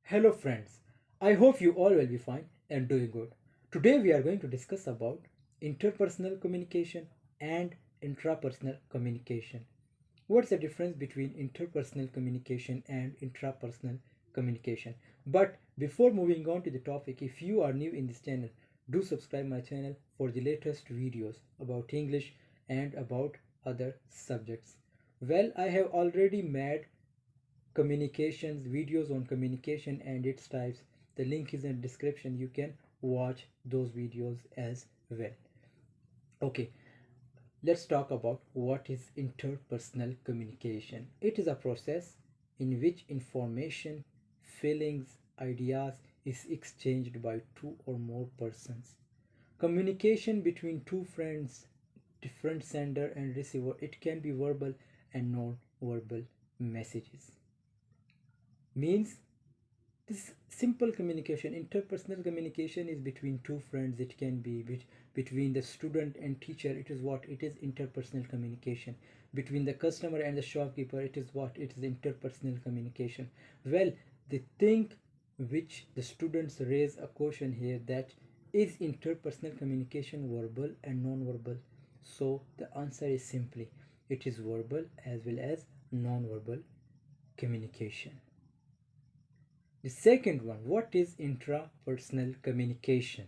Hello friends, I hope you all will be fine and doing good. Today we are going to discuss about interpersonal communication and intrapersonal communication. What's the difference between interpersonal communication and intrapersonal communication? But before moving on to the topic, if you are new in this channel, do subscribe my channel for the latest videos about English and about other subjects. Well, I have already made communications videos on communication and its types. The link is in the description. You can watch those videos as well. Okay, let's talk about what is interpersonal communication. It is a process in which information, feelings, ideas is exchanged by two or more persons. Communication between two friends, different sender and receiver. It can be verbal and non-verbal messages. Means this simple communication. Interpersonal communication is between two friends. It can be between the student and teacher. It is what it is, interpersonal communication. Between the customer and the shopkeeper, it is what it is, interpersonal communication. Well, the thing which the students raise a question here, that is interpersonal communication verbal and non-verbal? So the answer is simply it is verbal as well as non-verbal communication. The second one, what is intrapersonal communication?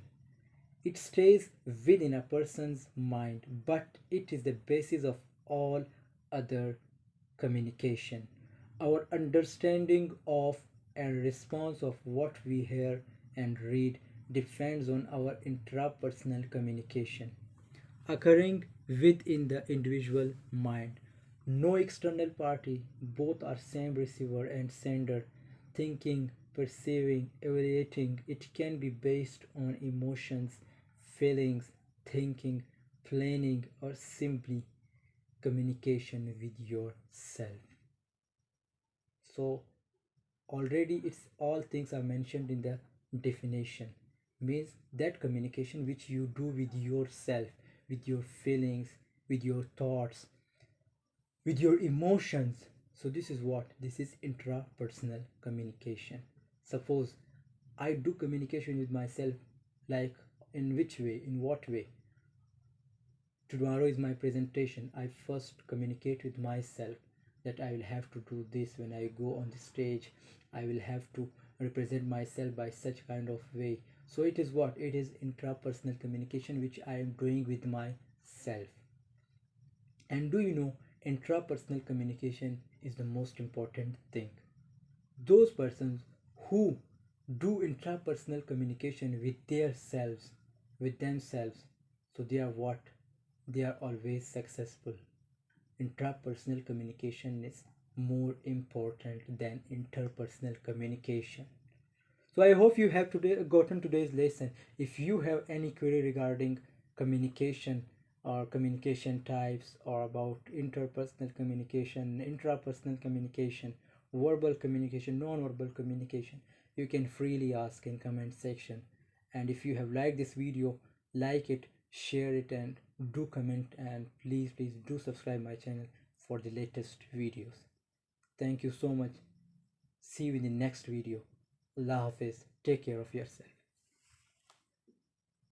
It stays within a person's mind, but it is the basis of all other communication. Our understanding of and response of what we hear and read depends on our intrapersonal communication occurring within the individual mind. No external party, both are same receiver and sender, thinking, perceiving, evaluating. It can be based on emotions, feelings, thinking, planning, or simply communication with yourself. So already it's all things are mentioned in the definition. Means that communication which you do with yourself, with your feelings, with your thoughts, with your emotions. So this is what this is, intrapersonal communication. Suppose I do communication with myself, like in which way, in what way? Tomorrow is my presentation. I first communicate with myself that I will have to do this when I go on the stage. I will have to represent myself by such kind of way. So it is what it is, intrapersonal communication which I am doing with myself. And do you know, intrapersonal communication is the most important thing. Those persons who do intrapersonal communication with their selves, with themselves, so they are what? They are always successful. Intrapersonal communication is more important than interpersonal communication. So I hope you have today gotten today's lesson. If you have any query regarding communication or communication types, or about interpersonal communication, intrapersonal communication, verbal communication, non-verbal communication, you can freely ask in comment section. And if you have liked this video, like it, share it, and do comment, and please do subscribe my channel for the latest videos. Thank you so much. See you in the next video. Allah Hafiz. Take care of yourself.